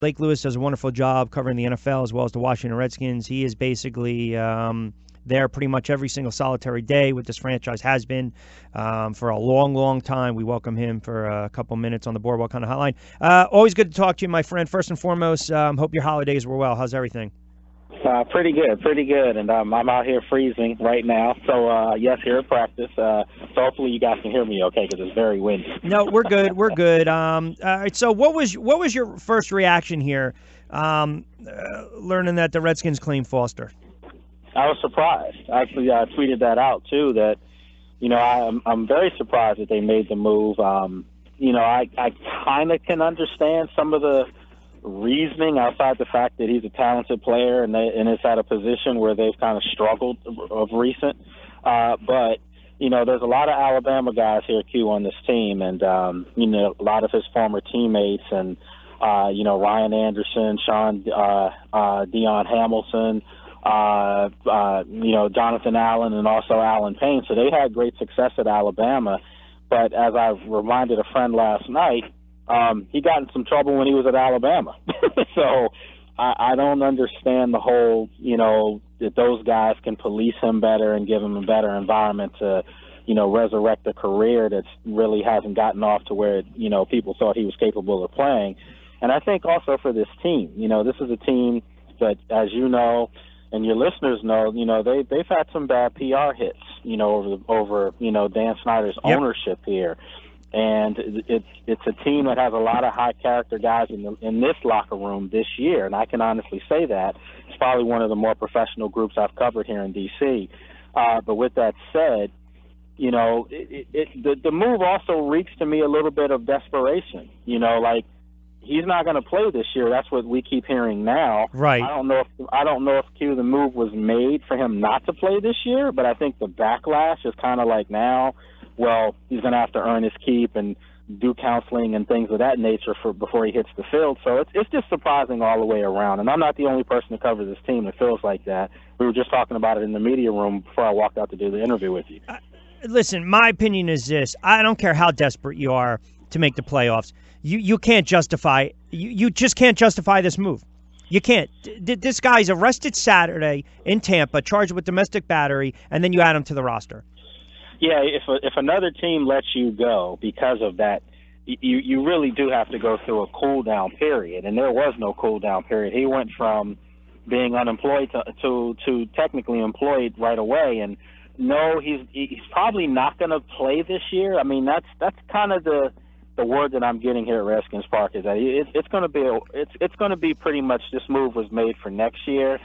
Blake Lewis does a wonderful job covering the NFL as well as the Washington Redskins. He is basically there pretty much every single solitary day with this franchise, has been for a long, long time. We welcome him for a couple minutes on the Boardwalk Kind of Hotline. Always good to talk to you, my friend. First and foremost, hope your holidays were well. How's everything? Pretty good. And I'm out here freezing right now. So, yes, here at practice. So hopefully you guys can hear me okay because it's very windy. No, we're good. We're good. All right, so what was your first reaction here learning that the Redskins claimed Foster? I was surprised. Actually, I tweeted that out, too, that, I'm very surprised that they made the move. I kind of can understand some of the reasoning outside the fact that he's a talented player and is at a position where they've kind of struggled of recent. But, there's a lot of Alabama guys here, Q, on this team, and, a lot of his former teammates and, Ryan Anderson, Deion Hamilton, Jonathan Allen and also Alan Payne. So they had great success at Alabama. But as I reminded a friend last night, he got in some trouble when he was at Alabama. So I don't understand the whole, that those guys can police him better and give him a better environment to, resurrect a career that's really hasn't gotten off to where, people thought he was capable of playing. And I think also for this team, this is a team that, as you know, and your listeners know, they've had some bad PR hits, over Dan Snyder's ownership here. And it's a team that has a lot of high character guys in this locker room this year, and I can honestly say that it's probably one of the more professional groups I've covered here in D.C. But with that said, the move also reeks to me a little bit of desperation. Like he's not going to play this year. That's what we keep hearing now. Right. I don't know if Q the move was made for him not to play this year, but I think the backlash is kind of like now. Well, he's going to have to earn his keep and do counseling and things of that nature before he hits the field. So it's just surprising all the way around. And I'm not the only person to cover this team that feels like that. We were just talking about it in the media room before I walked out to do the interview with you. Listen, my opinion is this. I don't care how desperate you are to make the playoffs. You can't justify you just can't justify this move. You can't. This guy's arrested Saturday in Tampa, charged with domestic battery, and then you add him to the roster. Yeah, if another team lets you go because of that, you really do have to go through a cool-down period, and there was no cool-down period. He went from being unemployed to technically employed right away, and no, he's probably not going to play this year. I mean, that's kind of the word that I'm getting here at Redskins Park is that it's going to be pretty much this move was made for next year.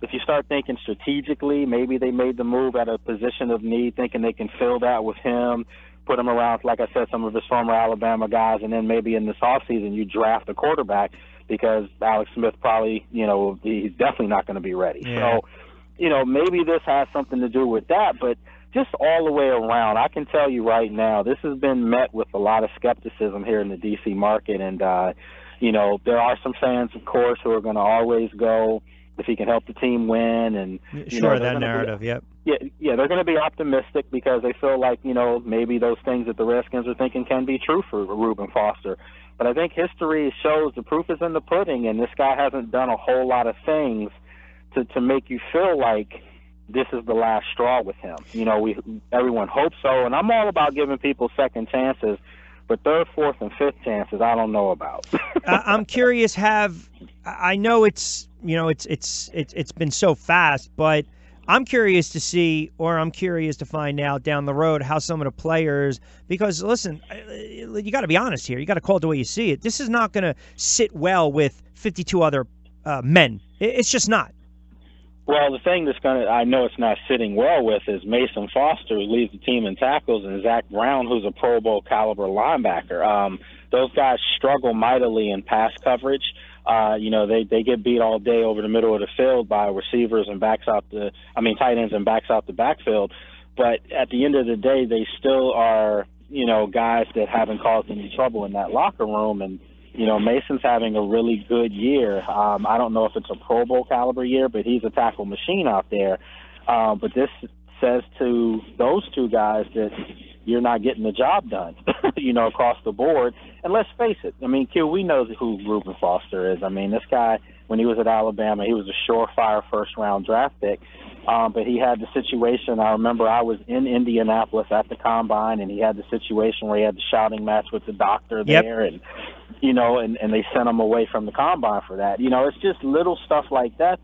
If you start thinking strategically, maybe they made the move at a position of need, thinking they can fill that with him, put him around, like I said, some of his former Alabama guys, and then maybe in this offseason you draft a quarterback because Alex Smith probably, he's definitely not going to be ready. Yeah. So, maybe this has something to do with that, but just all the way around, I can tell you right now, this has been met with a lot of skepticism here in the D.C. market, and, there are some fans, of course, who are going to always go, if he can help the team win, and that narrative, yep. Yeah, they're going to be optimistic because they feel like maybe those things that the Redskins are thinking can be true for Reuben Foster. But I think history shows the proof is in the pudding, and this guy hasn't done a whole lot of things to make you feel like this is the last straw with him. Everyone hopes so, and I'm all about giving people second chances. But third, fourth, and fifth chances, I don't know about. I'm curious. I know it's been so fast, but I'm curious to see, or I'm curious to find out down the road how some of the players. Because listen, you got to be honest here. You got to call it the way you see it. This is not going to sit well with 52 other men. It's just not. Well, the thing I know it's not sitting well with is Mason Foster, who leads the team in tackles, and Zach Brown, who's a Pro Bowl caliber linebacker. Those guys struggle mightily in pass coverage. They get beat all day over the middle of the field by receivers and tight ends and backs out the backfield. But at the end of the day, they still are, guys that haven't caused any trouble in that locker room. And Mason's having a really good year. I don't know if it's a Pro Bowl caliber year, but he's a tackle machine out there. But this says to those two guys that, you're not getting the job done, across the board. And let's face it, I mean, Q, we know who Reuben Foster is. I mean, this guy, when he was at Alabama, he was a surefire first-round draft pick. But he had the situation, I remember I was in Indianapolis at the Combine, and he had the situation where he had the shouting match with the doctor there, and they sent him away from the Combine for that. It's just little stuff like that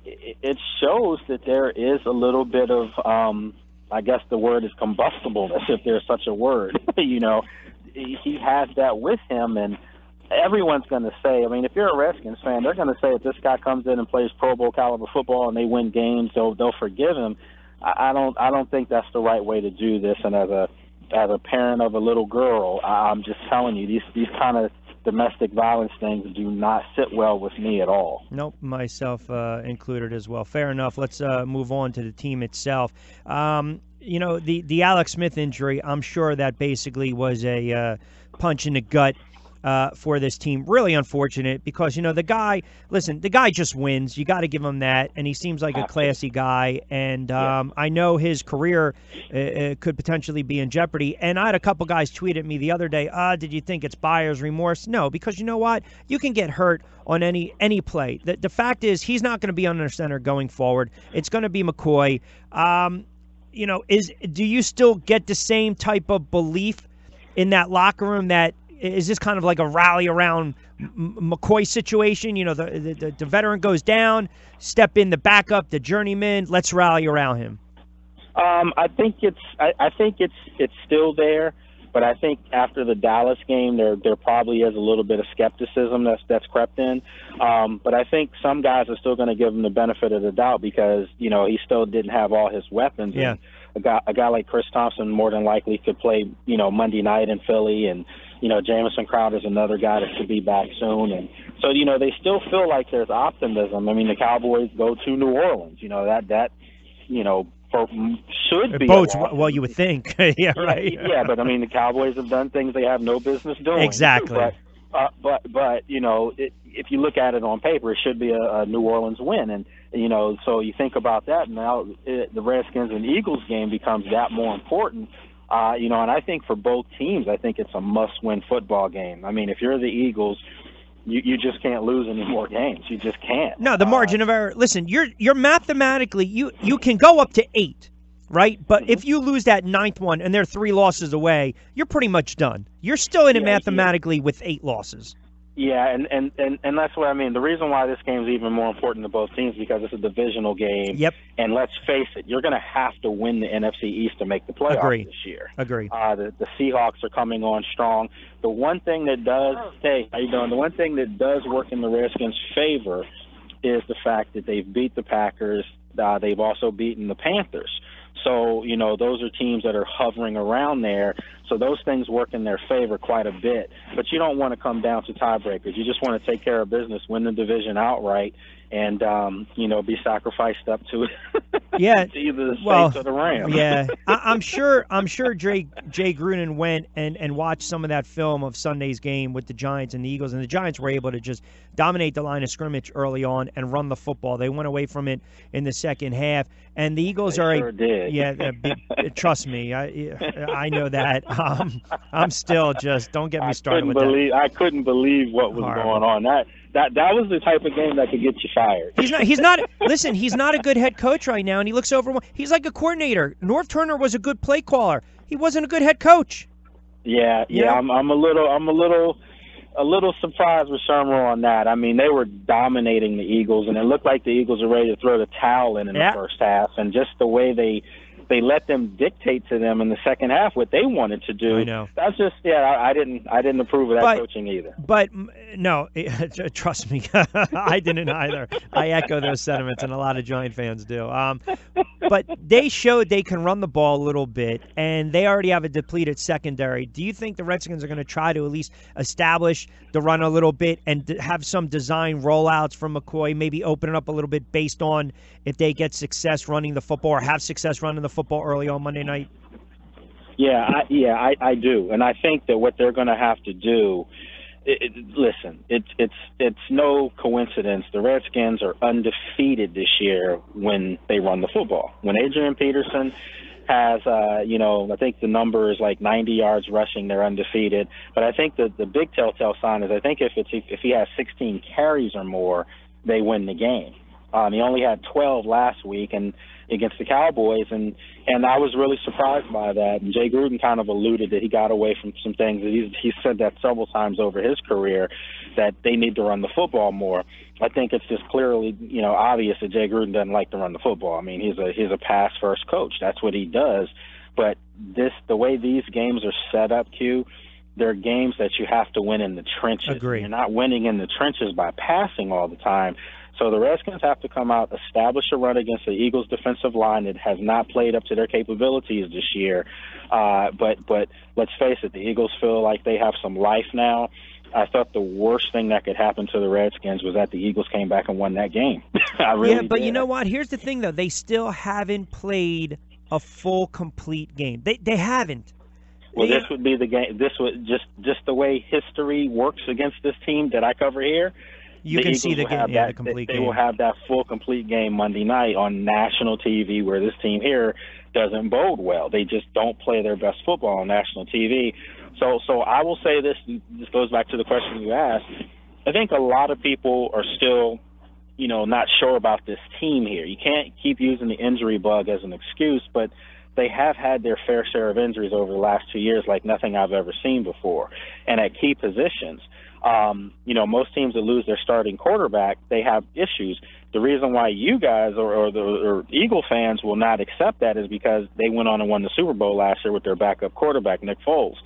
it shows that there is a little bit of, I guess the word is combustibleness, if there's such a word. He has that with him, and everyone's going to say, I mean, if you're a Redskins fan, they're going to say if this guy comes in and plays Pro Bowl caliber football and they win games, they'll forgive him. I don't think that's the right way to do this. And as a parent of a little girl, I'm just telling you, these kind of domestic violence things do not sit well with me at all. Nope, myself included as well. Fair enough. Let's move on to the team itself. The Alex Smith injury, I'm sure that basically was a punch in the gut for this team. Really unfortunate because, the guy just wins. You got to give him that, and he seems like a classy guy, and I know his career could potentially be in jeopardy. And I had a couple guys tweet at me the other day, did you think it's buyer's remorse? No, because you know what? You can get hurt on any play. The fact is he's not going to be under center going forward. It's going to be McCoy. Do you still get the same type of belief in that locker room that is this kind of like a rally around McCoy situation? The veteran goes down, step in the backup, the journeyman. Let's rally around him. I think it's still there, but I think after the Dallas game, there probably is a little bit of skepticism that's crept in. But I think some guys are still going to give him the benefit of the doubt because he still didn't have all his weapons. Yeah. And a guy like Chris Thompson more than likely could play Monday night in Philly, and Jamison Crowder's another guy that should be back soon. And so, they still feel like there's optimism. I mean, the Cowboys go to New Orleans. That should be. It bodes well, you would think. Yeah, right. Yeah, but I mean, the Cowboys have done things they have no business doing. Exactly. But if you look at it on paper, it should be a New Orleans win. And, so you think about that, and now the Redskins and Eagles game becomes that more important. And I think for both teams, I think it's a must-win football game. I mean, if you're the Eagles, you just can't lose any more games. You just can't. No, the margin of error. Listen, you're mathematically you can go up to 8, right? But if you lose that 9th one and they're 3 losses away, you're pretty much done. You're still in it mathematically with 8 losses. Yeah, and that's what I mean. The reason why this game is even more important to both teams because it's a divisional game. Yep. And let's face it, you're going to have to win the NFC East to make the playoffs this year. Agreed. The Seahawks are coming on strong. The one thing that does how you doing? The one thing that does work in the Redskins' favor is the fact that they've beat the Packers. They've also beaten the Panthers. So, those are teams that are hovering around there. So those things work in their favor quite a bit. But you don't want to come down to tiebreakers. You just want to take care of business, win the division outright, and, be sacrificed up to yeah. to either the Saints or the Rams. Yeah. I'm sure Jay Gruden went and watched some of that film of Sunday's game with the Giants and the Eagles, and the Giants were able to just dominate the line of scrimmage early on and run the football. They went away from it in the second half. And the Eagles did. Yeah, trust me, I know that. I'm still just don't get me started with that. I couldn't believe what was going on. That was the type of game that could get you fired. He's not. Listen, he's not a good head coach right now, and he looks over. He's like a coordinator. Norv Turner was a good play caller. He wasn't a good head coach. Yeah. I'm a little surprised with Shermer on that. I mean, they were dominating the Eagles, and it looked like the Eagles were ready to throw the towel in the first half. And just the way they let them dictate to them in the second half what they wanted to do. I know. That's just I didn't approve of that coaching either. But no, trust me, I didn't either. I echo those sentiments, and a lot of Giant fans do. But they showed they can run the ball a little bit, and they already have a depleted secondary. Do you think the Redskins are going to try to at least establish the run a little bit and have some design rollouts from McCoy, maybe open it up a little bit based on if they get success running the football or have success running the football early on Monday night? Yeah, I do, and I think that what they're going to have to do. Listen, it's no coincidence. The Redskins are undefeated this year when they run the football. When Adrian Peterson has, I think the number is like 90 yards rushing. They're undefeated. But I think the big telltale sign is I think if he has 16 carries or more, they win the game. He only had 12 last week and against the Cowboys, and I was really surprised by that. And Jay Gruden kind of alluded that he got away from some things. He said that several times over his career that they need to run the football more. I think it's just clearly, obvious that Jay Gruden doesn't like to run the football. I mean, he's a pass-first coach. That's what he does. But the way these games are set up, Q, they're games that you have to win in the trenches. Agree. You're not winning in the trenches by passing all the time. So the Redskins have to come out, establish a run against the Eagles' defensive line that has not played up to their capabilities this year. But let's face it, the Eagles feel like they have some life now. I thought the worst thing that could happen to the Redskins was that the Eagles came back and won that game. I really but did. You know what? Here's the thing, though. They still haven't played a full, complete game. They haven't. Well, this would be the game. This would just the way history works against this team that I cover here. You can see the game, the complete game. They will have that full, complete game Monday night on national TV, where this team here doesn't bode well. They just don't play their best football on national TV. So I will say this. This goes back to the question you asked. I think a lot of people are still, not sure about this team here. You can't keep using the injury bug as an excuse, but they have had their fair share of injuries over the last 2 years like nothing I've ever seen before. And at key positions, most teams that lose their starting quarterback, they have issues. The reason why you guys or Eagle fans will not accept that is because they went on and won the Super Bowl last year with their backup quarterback, Nick Foles.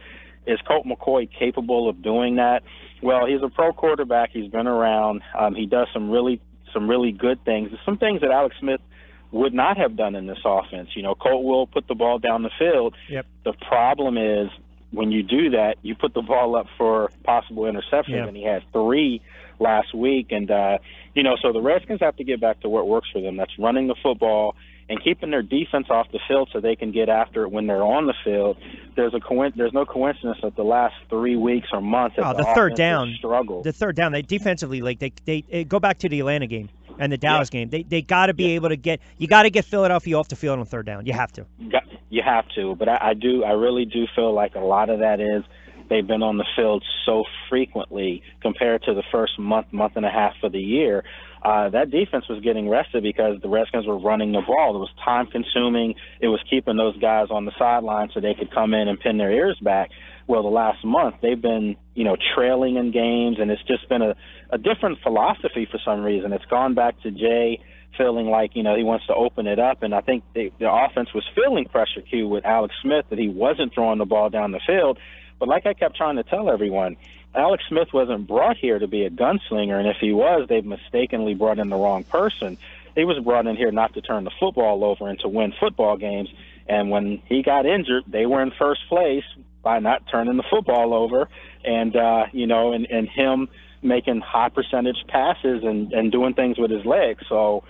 Is Colt McCoy capable of doing that? Well, he's a pro quarterback. He's been around. He does some really good things. Some things that Alex Smith would not have done in this offense. Colt will put the ball down the field. Yep. The problem is when you do that, you put the ball up for possible interceptions, and he had 3 last week. And, so the Redskins have to get back to what works for them. That's running the football and keeping their defense off the field so they can get after it when they're on the field. There's no coincidence that the last 3 weeks or months the third down struggle. The third down, they defensively, they go back to the Atlanta game and the Dallas game. They got to be able to get Philadelphia off the field on third down. You have to. You have to, but I really do feel like a lot of that is they've been on the field so frequently compared to the first month and a half of the year. That defense was getting rested because the Redskins were running the ball. It was time-consuming. It was keeping those guys on the sideline so they could come in and pin their ears back. Well, the last month they've been, trailing in games, and it's just been a different philosophy for some reason. It's gone back to Jay feeling like, he wants to open it up, and I think the offense was feeling pressure, Q, with Alex Smith, that he wasn't throwing the ball down the field. But like I kept trying to tell everyone, Alex Smith wasn't brought here to be a gunslinger, and if he was, they've mistakenly brought in the wrong person. He was brought in here not to turn the football over and to win football games, and when he got injured, they were in first place by not turning the football over, and and him making high percentage passes and doing things with his legs. So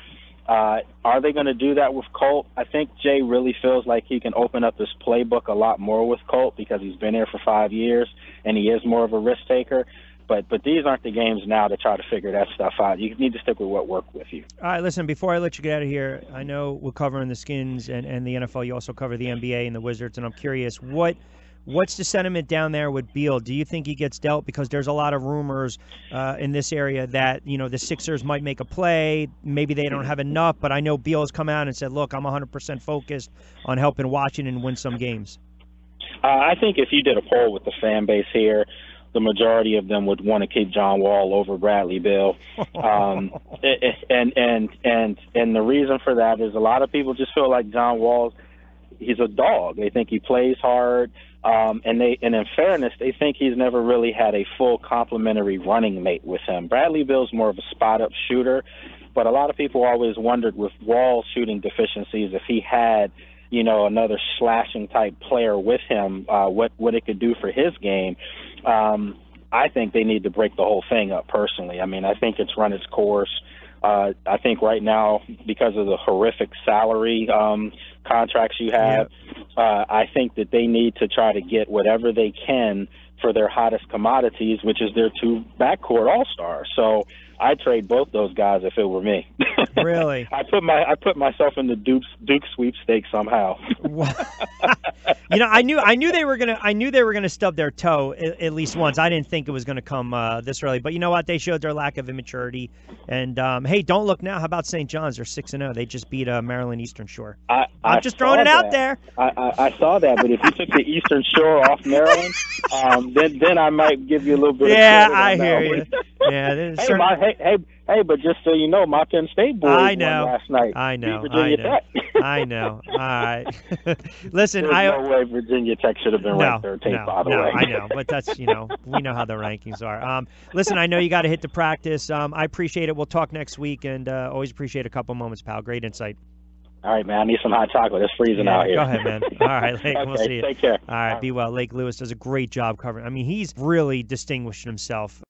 are they going to do that with Colt? I think Jay really feels like he can open up his playbook a lot more with Colt because he's been here for 5 years and he is more of a risk taker. But these aren't the games now to try to figure that stuff out. You need to stick with what worked with you. All right, listen, before I let you get out of here, I know we're covering the Skins and the NFL. You also cover the NBA and the Wizards, and I'm curious, what's the sentiment down there with Beal? Do you think he gets dealt? Because there's a lot of rumors in this area that, the Sixers might make a play. Maybe they don't have enough, but I know Beal has come out and said, look, I'm 100% focused on helping Washington win some games. I think if you did a poll with the fan base here, the majority of them would want to keep John Wall over Bradley Beal. And the reason for that is a lot of people just feel like John Wall, he's a dog. They think he plays hard. And in fairness, they think he's never really had a full complementary running mate with him. Bradley Beal's more of a spot-up shooter, but a lot of people always wondered with Wall's shooting deficiencies if he had, another slashing-type player with him, what it could do for his game. I think they need to break the whole thing up personally. I mean, I think it's run its course. I think right now, because of the horrific salary contracts you have, I think that they need to try to get whatever they can for their hottest commodities, which is their 2 backcourt all-stars. So I'd trade both those guys if it were me. Really? I put myself in the Duke sweepstakes somehow. I knew they were gonna stub their toe at least once. I didn't think it was gonna come this early, but you know what? They showed their lack of immaturity. And hey, don't look now. How about St. John's? They're 6-0. They just beat Maryland Eastern Shore. I'm just throwing it out there. I saw that, but if you took the Eastern Shore off Maryland, then I might give you a little bit. Yeah, of I hear you. Yeah. Hey, but just so you know, my Penn State boys won last night. I know. Virginia Tech. I know. All right. Listen, There's no way Virginia Tech should have been ranked 13th, by the way. I know, but that's, we know how the rankings are. Listen, I know you got to hit the practice. I appreciate it. We'll talk next week, and always appreciate a couple moments, pal. Great insight. All right, man. I need some hot chocolate. It's freezing out here. Go ahead, man. All right, Lake. Okay, We'll see you. Take care. All right, be well. Lake Lewis does a great job covering. I mean, he's really distinguished himself